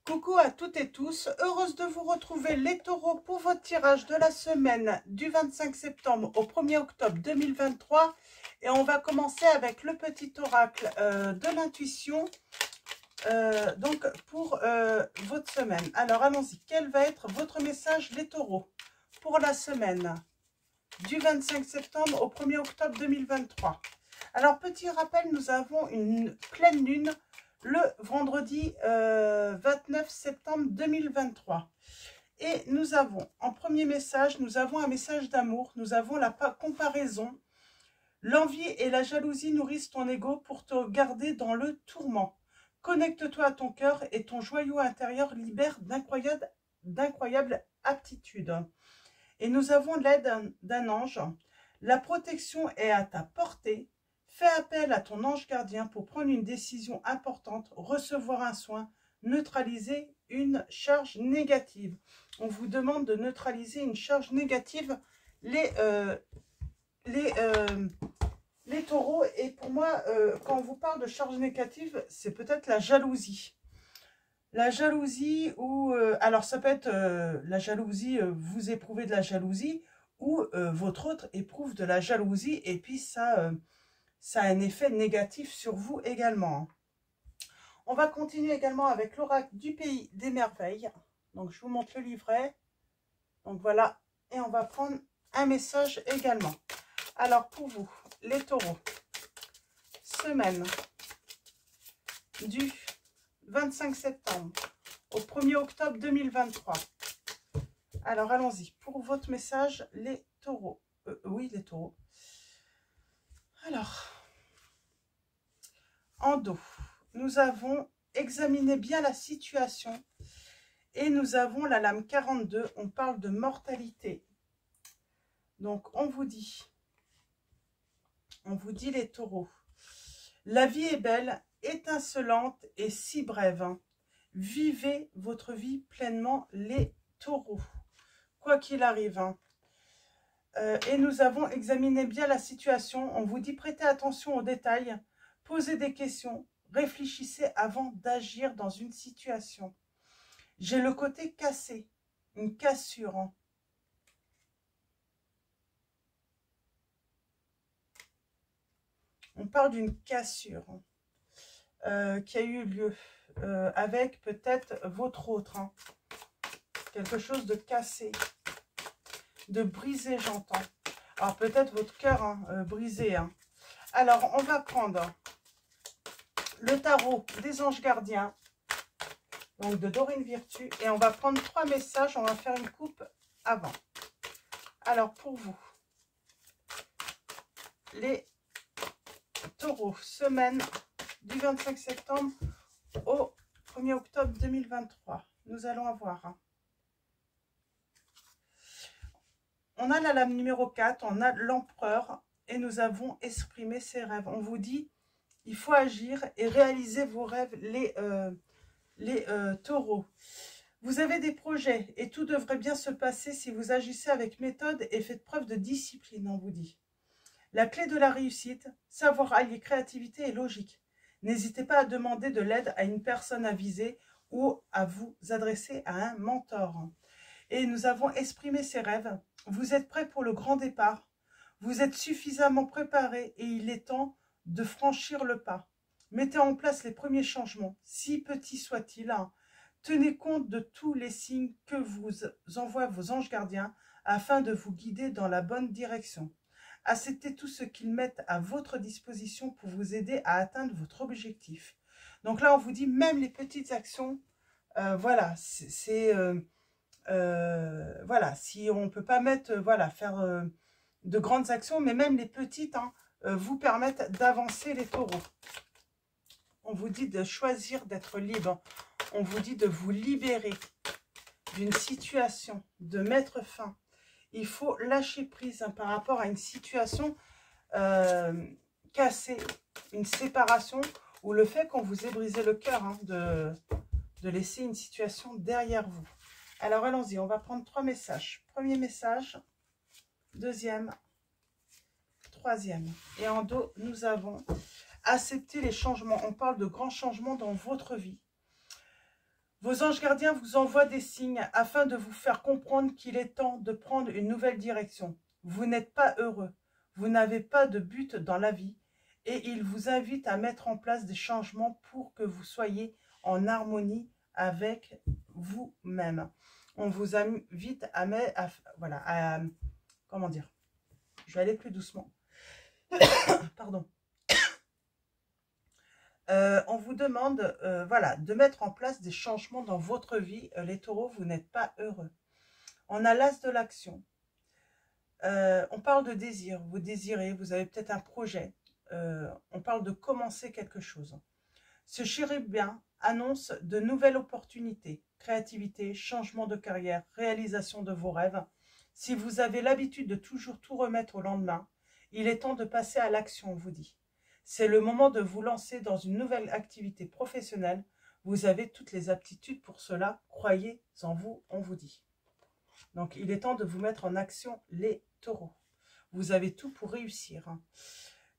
Coucou à toutes et tous, heureuse de vous retrouver les taureaux pour votre tirage de la semaine du 25 septembre au 1er octobre 2023. Et on va commencer avec le petit oracle de l'intuition donc pour votre semaine. Alors allons-y, quel va être votre message les taureaux pour la semaine du 25 septembre au 1er octobre 2023? Alors petit rappel, nous avons une pleine lune le vendredi 29 septembre 2023. Et nous avons, en premier message, nous avons un message d'amour, nous avons la comparaison. L'envie et la jalousie nourrissent ton ego pour te garder dans le tourment. Connecte-toi à ton cœur et ton joyau intérieur libère d'incroyables aptitudes. Et nous avons l'aide d'un ange. La protection est à ta portée. Fais appel à ton ange gardien pour prendre une décision importante, recevoir un soin, neutraliser une charge négative. On vous demande de neutraliser une charge négative, les taureaux. Et pour moi, quand on vous parle de charge négative, c'est peut-être la jalousie. La jalousie ou... alors ça peut être la jalousie, vous éprouvez de la jalousie, ou votre autre éprouve de la jalousie, et puis ça a un effet négatif sur vous également. On va continuer également avec l'oracle du pays des merveilles. Donc je vous montre le livret. Donc voilà, et on va prendre un message également. Alors pour vous, les taureaux, semaine du 25 septembre au 1er octobre 2023. Alors allons-y, pour votre message, les taureaux. Oui, les taureaux. Alors, en dos, nous avons examiné bien la situation et nous avons la lame 42, on parle de mortalité. Donc on vous dit les taureaux, la vie est belle, étincelante et si brève. Vivez votre vie pleinement les taureaux, quoi qu'il arrive. Et nous avons examiné bien la situation, on vous dit prêtez attention aux détails, posez des questions, réfléchissez avant d'agir dans une situation. J'ai le côté cassé, une cassure. On parle d'une cassure qui a eu lieu avec peut-être votre autre. Quelque chose de cassé, de brisé, j'entends. Alors peut-être votre cœur brisé. Alors on va prendre le tarot des anges gardiens, donc de Dorine Virtue, et on va prendre 3 messages, on va faire une coupe avant. Alors pour vous, les taureaux, semaine du 25 septembre au 1er octobre 2023, nous allons avoir, on a la lame numéro 4, on a l'empereur, et nous avons exprimé ses rêves. On vous dit, il faut agir et réaliser vos rêves, les taureaux. Vous avez des projets et tout devrait bien se passer si vous agissez avec méthode et faites preuve de discipline, on vous dit. La clé de la réussite, savoir allier créativité et logique. N'hésitez pas à demander de l'aide à une personne avisée ou à vous adresser à un mentor. Et nous avons exprimé ses rêves. Vous êtes prêts pour le grand départ. Vous êtes suffisamment préparés et il est temps de franchir le pas. Mettez en place les premiers changements, si petits soient-ils. Tenez compte de tous les signes que vous envoient vos anges gardiens afin de vous guider dans la bonne direction. Acceptez tout ce qu'ils mettent à votre disposition pour vous aider à atteindre votre objectif. Donc là, on vous dit même les petites actions, voilà, voilà, si on ne peut pas mettre, voilà, faire de grandes actions, mais même les petites vous permettent d'avancer les taureaux. On vous dit de choisir d'être libre. On vous dit de vous libérer d'une situation, de mettre fin. Il faut lâcher prise par rapport à une situation cassée, une séparation, ou le fait qu'on vous ait brisé le cœur, de laisser une situation derrière vous. Alors allons-y, on va prendre 3 messages. Premier message, deuxième, troisième. Et en dos, nous avons accepter les changements. On parle de grands changements dans votre vie. Vos anges gardiens vous envoient des signes afin de vous faire comprendre qu'il est temps de prendre une nouvelle direction. Vous n'êtes pas heureux, vous n'avez pas de but dans la vie et ils vous invitent à mettre en place des changements pour que vous soyez en harmonie avec vous-même. On vous invite à mettre, voilà, comment dire, je vais aller plus doucement. Pardon. On vous demande voilà, de mettre en place des changements dans votre vie. Les taureaux, vous n'êtes pas heureux. On a l'as de l'action. On parle de désir. Vous désirez, vous avez peut-être un projet. On parle de commencer quelque chose. Ce chérubin annonce de nouvelles opportunités, créativité, changement de carrière, réalisation de vos rêves. Si vous avez l'habitude de toujours tout remettre au lendemain, il est temps de passer à l'action, on vous dit. C'est le moment de vous lancer dans une nouvelle activité professionnelle. Vous avez toutes les aptitudes pour cela. Croyez en vous, on vous dit. Donc, il est temps de vous mettre en action, les taureaux. Vous avez tout pour réussir.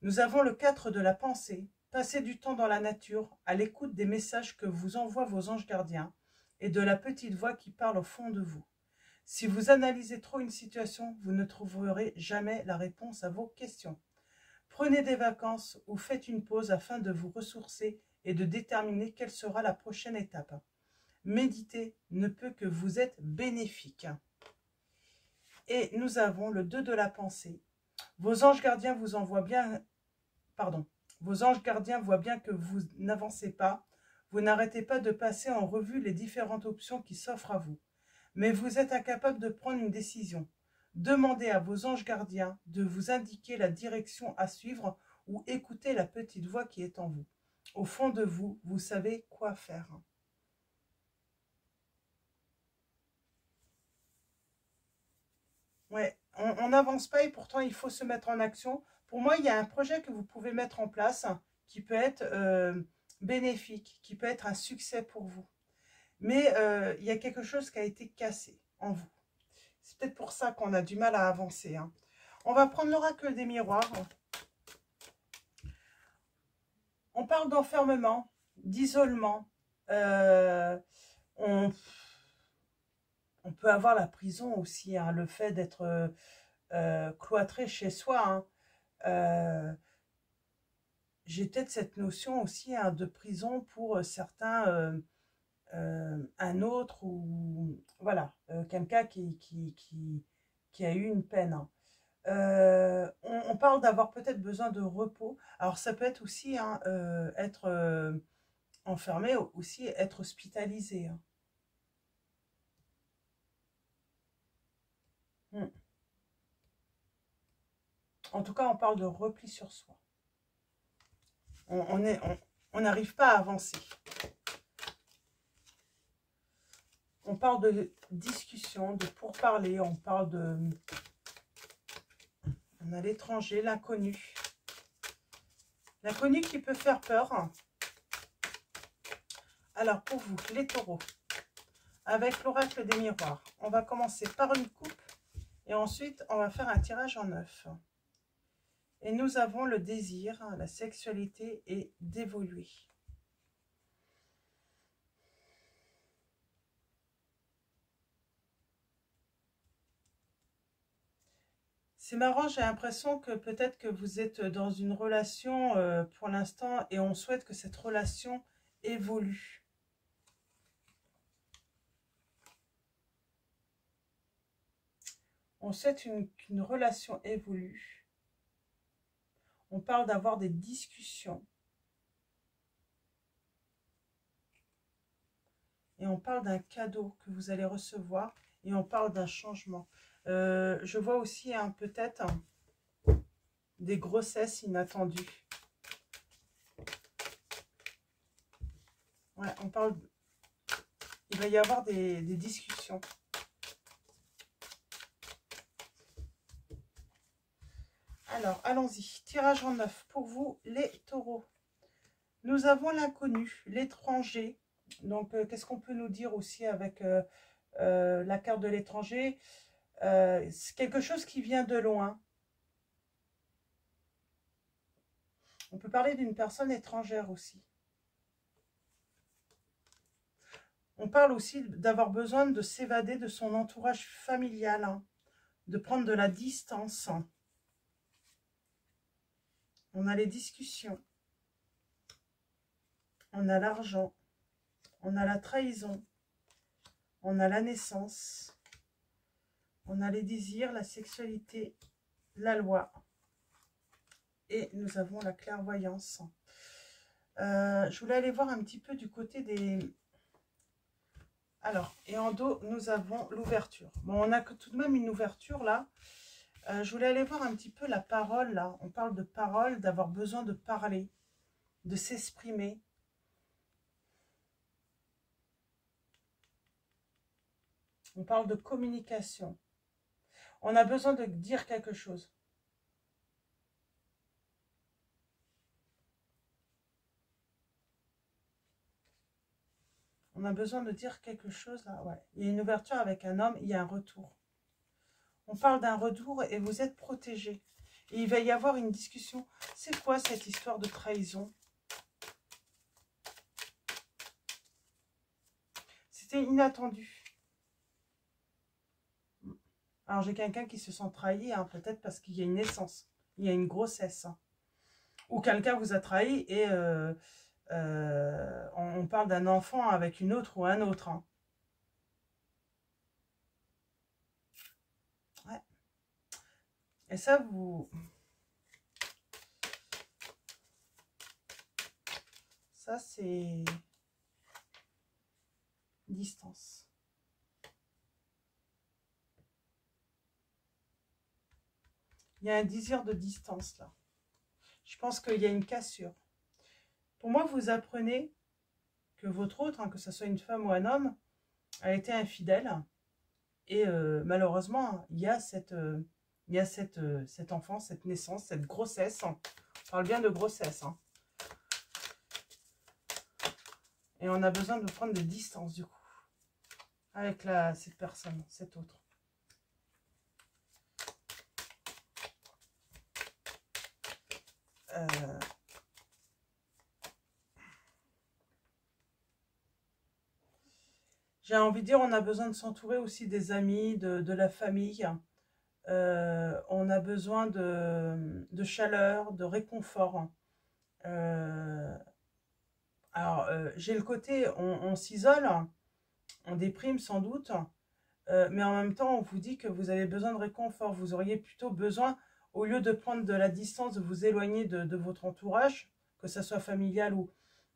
Nous avons le 4 de la pensée. Passez du temps dans la nature, à l'écoute des messages que vous envoient vos anges gardiens et de la petite voix qui parle au fond de vous. Si vous analysez trop une situation, vous ne trouverez jamais la réponse à vos questions. Prenez des vacances ou faites une pause afin de vous ressourcer et de déterminer quelle sera la prochaine étape. Méditer ne peut que vous être bénéfique. Et nous avons le 2 de la pensée. Vos anges gardiens vous envoient bien... Pardon. Vos anges gardiens voient bien que vous n'avancez pas. Vous n'arrêtez pas de passer en revue les différentes options qui s'offrent à vous. Mais vous êtes incapable de prendre une décision. Demandez à vos anges gardiens de vous indiquer la direction à suivre ou écoutez la petite voix qui est en vous. Au fond de vous, vous savez quoi faire. Ouais, on n'avance pas et pourtant il faut se mettre en action. Pour moi, il y a un projet que vous pouvez mettre en place qui peut être bénéfique, qui peut être un succès pour vous. Mais il y a quelque chose qui a été cassé en vous. C'est peut-être pour ça qu'on a du mal à avancer. Hein. On va prendre l'oracle des miroirs. On parle d'enfermement, d'isolement. On peut avoir la prison aussi, hein, le fait d'être cloîtré chez soi. Hein. J'ai peut-être cette notion aussi hein, de prison pour certains, un autre ou voilà, quelqu'un qui a eu une peine. Hein. On parle d'avoir peut-être besoin de repos. Alors ça peut être aussi hein, être enfermé, aussi être hospitalisé. Hein. En tout cas, on parle de repli sur soi. On n'arrive pas à avancer. On parle de discussion, de pourparler, on parle de... On a l'étranger, l'inconnu. L'inconnu qui peut faire peur. Alors, pour vous, les taureaux, avec l'oracle des miroirs, on va commencer par une coupe et ensuite, on va faire un tirage en 9. Et nous avons le désir, la sexualité et d'évoluer. C'est marrant, j'ai l'impression que peut-être que vous êtes dans une relation pour l'instant et on souhaite que cette relation évolue. On souhaite qu'une relation évolue. On parle d'avoir des discussions. Et on parle d'un cadeau que vous allez recevoir. Et on parle d'un changement. Je vois aussi hein, peut-être des grossesses inattendues. Ouais, on parle... Il va y avoir des discussions. Alors, allons-y. Tirage en 9 pour vous, les taureaux. Nous avons l'inconnu, l'étranger. Donc, qu'est-ce qu'on peut nous dire aussi avec la carte de l'étranger? C'est quelque chose qui vient de loin. On peut parler d'une personne étrangère aussi. On parle aussi d'avoir besoin de s'évader de son entourage familial, hein, de prendre de la distance. On a les discussions, on a l'argent, on a la trahison, on a la naissance, on a les désirs, la sexualité, la loi. Et nous avons la clairvoyance. Je voulais aller voir un petit peu du côté des... Alors, et en dos, nous avons l'ouverture. Bon, on a tout de même une ouverture là. Je voulais aller voir un petit peu la parole là. On parle de parole, d'avoir besoin de parler, de s'exprimer. On parle de communication. On a besoin de dire quelque chose. On a besoin de dire quelque chose là. Ouais. Il y a une ouverture avec un homme, il y a un retour. On parle d'un retour et vous êtes protégé. Et il va y avoir une discussion. C'est quoi cette histoire de trahison? C'était inattendu. Alors j'ai quelqu'un qui se sent trahi, hein, peut-être parce qu'il y a une naissance, il y a une grossesse. Hein. Ou quelqu'un vous a trahi et on parle d'un enfant avec une autre ou un autre. Hein. Ouais. Et ça, vous... Ça, c'est... Distance. Il y a un désir de distance, là. Je pense qu'il y a une cassure. Pour moi, vous apprenez que votre autre, hein, que ce soit une femme ou un homme, a été infidèle. Et malheureusement, il y a cet enfant, cette naissance, cette grossesse. On parle bien de grossesse. Hein. Et on a besoin de prendre des distances, du coup, avec cette personne, cet autre. J'ai envie de dire, on a besoin de s'entourer aussi des amis, de la famille. On a besoin de chaleur, de réconfort. Alors, j'ai le côté, on s'isole, on déprime sans doute, mais en même temps, on vous dit que vous avez besoin de réconfort. Vous auriez plutôt besoin, au lieu de prendre de la distance, de vous éloigner de votre entourage, que ce soit familial ou...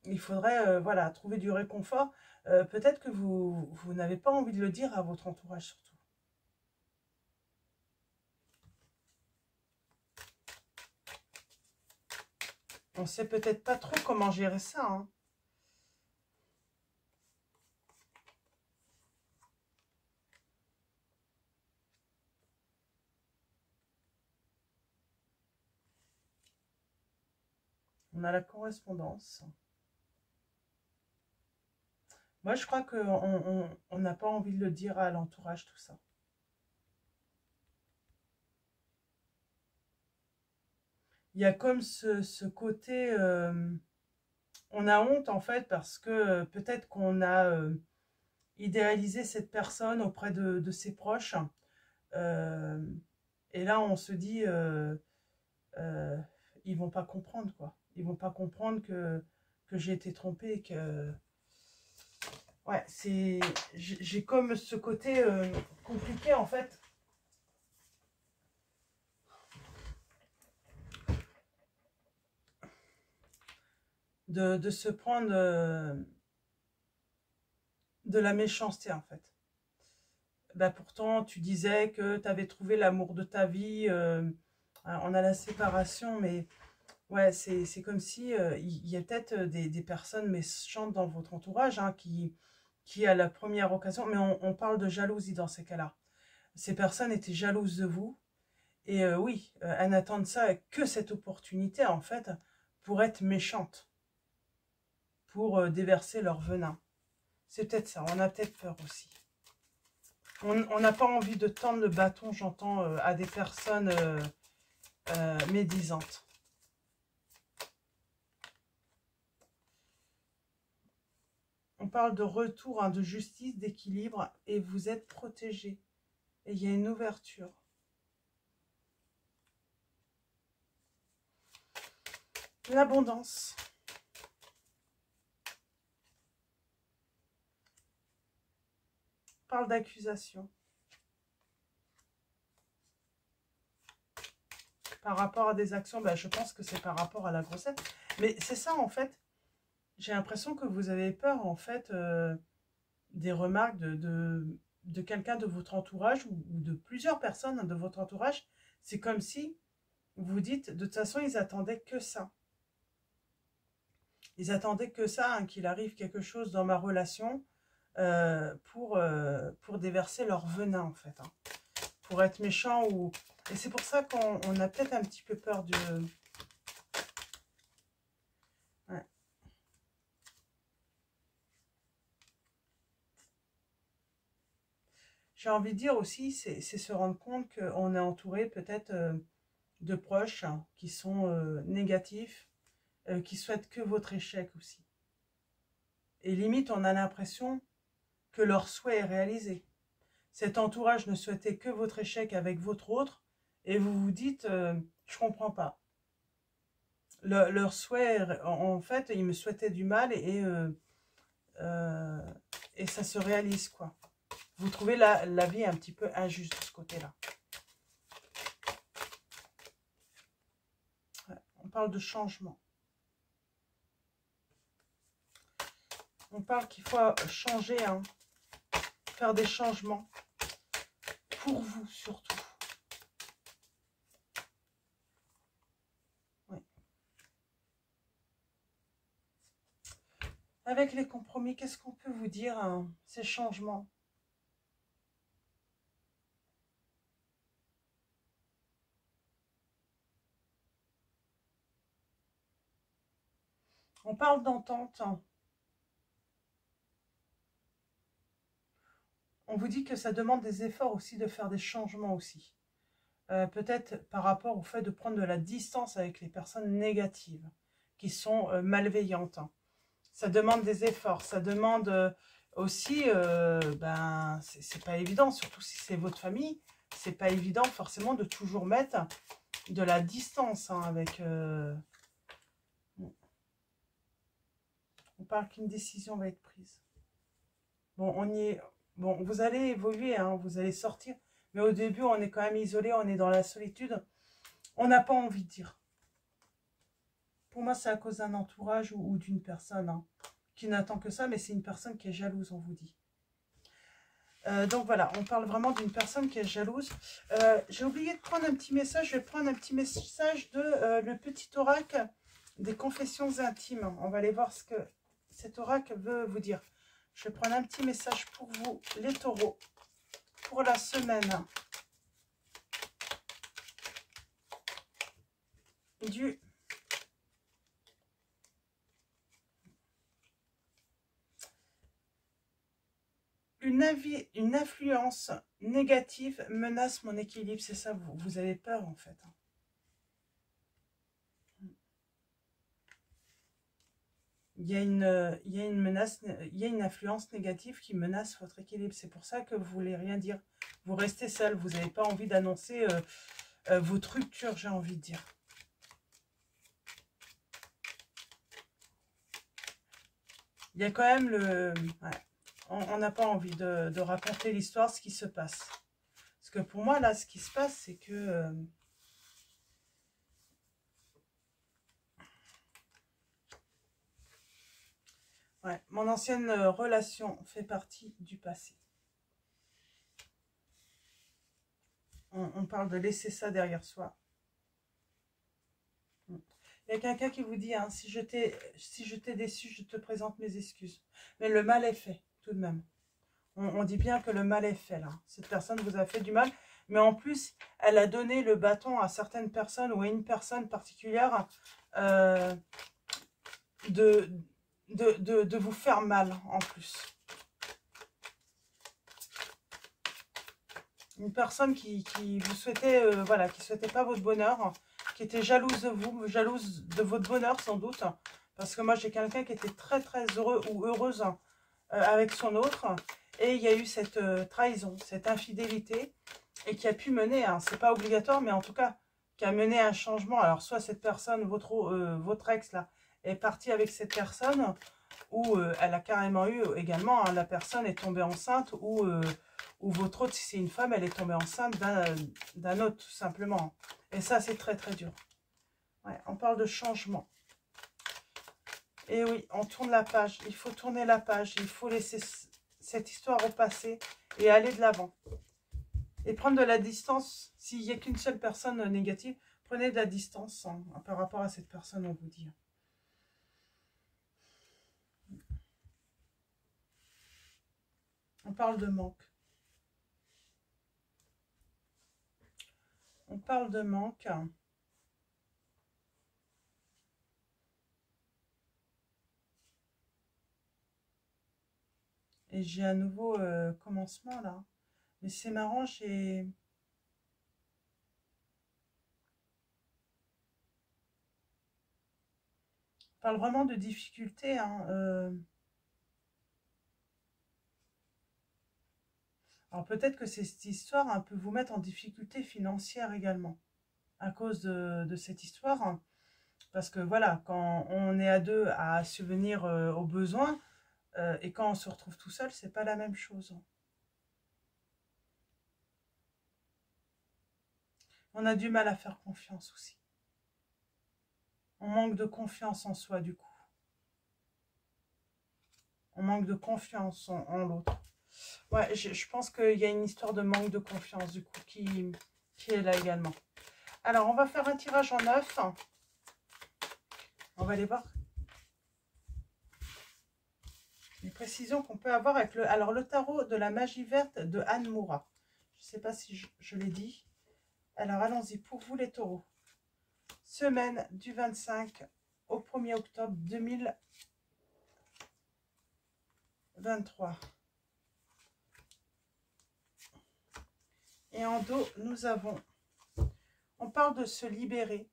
Il faudrait voilà, trouver du réconfort. Peut-être que vous n'avez pas envie de le dire à votre entourage surtout. On ne sait peut-être pas trop comment gérer ça. Hein. On a la correspondance. Moi, je crois qu'on n'a pas envie de le dire à l'entourage, tout ça. Il y a comme ce côté... on a honte, en fait, parce que peut-être qu'on a idéalisé cette personne auprès de ses proches. Et là, on se dit... ils vont pas comprendre, quoi. Ils vont pas comprendre que j'ai été trompée et que... Ouais, c'est... J'ai comme ce côté compliqué, en fait. De se prendre de la méchanceté, en fait. Bah, pourtant, tu disais que tu avais trouvé l'amour de ta vie. On a la séparation, mais... Ouais, c'est comme si il y a peut-être des personnes méchantes dans votre entourage hein, qui, à la première occasion, mais on parle de jalousie dans ces cas-là. Ces personnes étaient jalouses de vous et oui, elles n'attendent ça que cette opportunité en fait pour être méchantes, pour déverser leur venin. C'est peut-être ça, on a peut-être peur aussi. On n'a pas envie de tendre le bâton, j'entends, à des personnes médisantes. On parle de retour, hein, de justice, d'équilibre, et vous êtes protégé. Et il y a une ouverture. L'abondance. On parle d'accusation. Par rapport à des actions, ben, je pense que c'est par rapport à la grossesse. Mais c'est ça, en fait. J'ai l'impression que vous avez peur, en fait, des remarques de quelqu'un de votre entourage ou de plusieurs personnes de votre entourage. C'est comme si vous vous dites, de toute façon, ils attendaient que ça. Ils attendaient que ça, hein, qu'il arrive quelque chose dans ma relation pour déverser leur venin, en fait. Hein. Pour être méchant ou... Et c'est pour ça qu'on a peut-être un petit peu peur de... Ouais. J'ai envie de dire aussi, c'est se rendre compte qu'on est entouré peut-être de proches, hein, qui sont négatifs, qui souhaitent que votre échec aussi. Et limite, on a l'impression que leur souhait est réalisé. Cet entourage ne souhaitait que votre échec avec votre autre, et vous vous dites, je comprends pas. Leur souhait, en fait, ils me souhaitaient du mal et ça se réalise, quoi. Vous trouvez la vie un petit peu injuste de ce côté-là. Ouais, on parle de changement. On parle qu'il faut changer, hein, faire des changements. Pour vous, surtout. Oui. Avec les compromis, qu'est-ce qu'on peut vous dire, hein, ces changements? On parle d'entente. On vous dit que ça demande des efforts aussi de faire des changements aussi. Peut-être par rapport au fait de prendre de la distance avec les personnes négatives, qui sont malveillantes. Ça demande des efforts, ça demande aussi, ben, c'est pas évident, surtout si c'est votre famille, c'est pas évident forcément de toujours mettre de la distance, hein, avec... On parle qu'une décision va être prise. Bon, on y est... Bon, vous allez évoluer, hein, vous allez sortir, mais au début, on est quand même isolé, on est dans la solitude. On n'a pas envie de dire. Pour moi, c'est à cause d'un entourage ou d'une personne, hein, qui n'attend que ça, mais c'est une personne qui est jalouse, on vous dit. Donc voilà, on parle vraiment d'une personne qui est jalouse. J'ai oublié de prendre un petit message. Je vais prendre un petit message de le petit oracle des confessions intimes. On va aller voir ce que cet oracle veut vous dire. Je vais prendre un petit message pour vous, les taureaux, pour la semaine du... Une influence négative menace mon équilibre. C'est ça, vous avez peur en fait. Il y a une menace, il y a une influence négative qui menace votre équilibre. C'est pour ça que vous ne voulez rien dire. Vous restez seul, vous n'avez pas envie d'annoncer votre rupture, j'ai envie de dire. Il y a quand même le... Ouais, on n'a pas envie de raconter l'histoire, ce qui se passe. Parce que pour moi, là, ce qui se passe, c'est que... ouais, mon ancienne relation fait partie du passé. On parle de laisser ça derrière soi. Il y a quelqu'un qui vous dit, hein, si je t'ai déçu, je te présente mes excuses. Mais le mal est fait, tout de même. On dit bien que le mal est fait, là. Cette personne vous a fait du mal. Mais en plus, elle a donné le bâton à certaines personnes ou à une personne particulière de vous faire mal, en plus. Une personne qui vous souhaitait, voilà, qui souhaitait pas votre bonheur, qui était jalouse de vous, jalouse de votre bonheur sans doute. Parce que moi, j'ai quelqu'un qui était très très heureux ou heureuse avec son autre. Et il y a eu cette trahison, cette infidélité, et qui a pu mener, hein, c'est pas obligatoire, mais en tout cas, qui a mené à un changement. Alors, soit cette personne, votre ex, là, est partie avec cette personne, ou elle a carrément eu également, hein, la personne est tombée enceinte, ou votre autre, si c'est une femme, elle est tombée enceinte d'un autre, tout simplement. Et ça, c'est très, très dur. Ouais, on parle de changement. Et oui, on tourne la page. Il faut tourner la page. Il faut laisser cette histoire au passé et aller de l'avant. Et prendre de la distance. S'il n'y a qu'une seule personne négative, prenez de la distance, hein, par rapport à cette personne, on vous dit. On parle de manque. On parle de manque. Et j'ai un nouveau commencement là. Mais c'est marrant, j'ai... On parle vraiment de difficultés, hein. Alors peut-être que cette histoire hein, peut vous mettre en difficulté financière également. À cause de cette histoire. Hein. Parce que voilà, quand on est à deux à subvenir aux besoins, et quand on se retrouve tout seul, c'est pas la même chose. Hein. On a du mal à faire confiance aussi. On manque de confiance en soi du coup. On manque de confiance en l'autre. Ouais, je pense qu'il y a une histoire de manque de confiance du coup qui est là également. Alors, on va faire un tirage en 9. On va aller voir les précisions qu'on peut avoir avec le... Alors, le tarot de la magie verte de Anne Moura. Je ne sais pas si je l'ai dit. Alors, allons-y pour vous les taureaux. Semaine du 25 au 1er octobre 2023. Et en dos, nous avons... On parle de se libérer.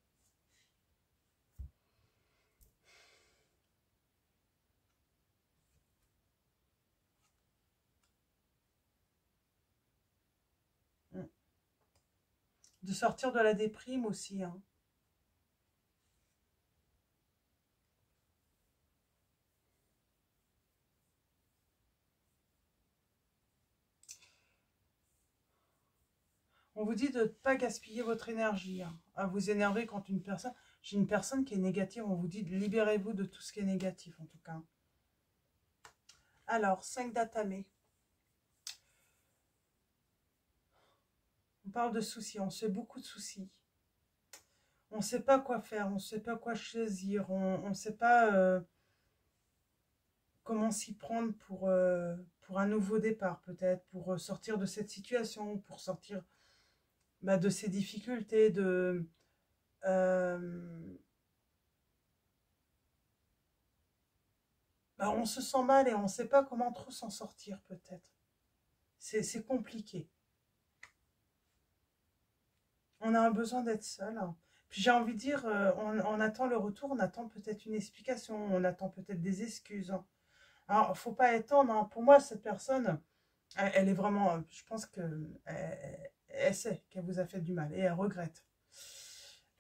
De sortir de la déprime aussi. Hein. On vous dit de ne pas gaspiller votre énergie, hein, à vous énerver contre une personne. J'ai une personne qui est négative, on vous dit de libérez-vous de tout ce qui est négatif en tout cas. Alors, 5 datamés. On parle de soucis, on se fait beaucoup de soucis. On ne sait pas quoi faire, on ne sait pas quoi choisir, on ne sait pas comment s'y prendre pour un nouveau départ peut-être, pour sortir de cette situation, pour sortir de ces difficultés, on se sent mal et on ne sait pas comment trop s'en sortir peut-être. C'est compliqué. On a un besoin d'être seul. Puis j'ai envie de dire, on attend le retour, on attend peut-être une explication, on attend peut-être des excuses. Alors, il ne faut pas étendre. Hein. Pour moi, cette personne, elle est vraiment... Je pense qu'elle elle sait qu'elle vous a fait du mal et elle regrette.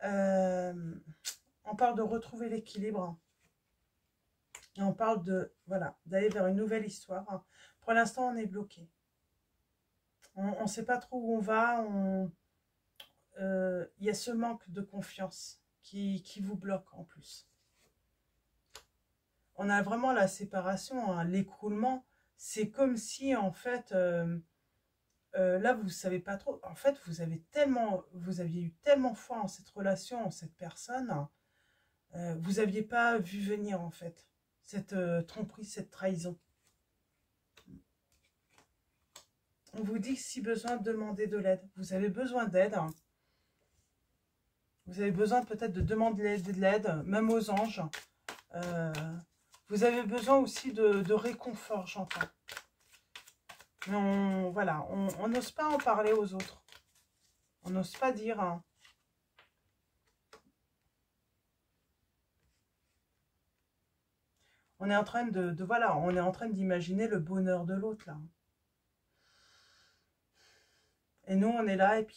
On parle de retrouver l'équilibre. Et on parle de, voilà, d'aller vers une nouvelle histoire. Pour l'instant, on est bloqué. On ne sait pas trop où on va. Y a ce manque de confiance qui vous bloque en plus. On a vraiment la séparation, hein, l'écroulement. C'est comme si, en fait, là, vous ne savez pas trop. En fait, vous aviez eu tellement foi en cette relation, en cette personne. Vous n'aviez pas vu venir, en fait, cette tromperie, cette trahison. On vous dit que si besoin, demandez de l'aide. Vous avez besoin d'aide. Hein. Vous avez besoin peut-être de demander de l'aide, même aux anges. Vous avez besoin aussi de réconfort, j'entends. Mais voilà, on n'ose pas en parler aux autres. On n'ose pas dire. Hein. On est en train voilà, on est en train d'imaginer le bonheur de l'autre, là. Et nous, on est là, et puis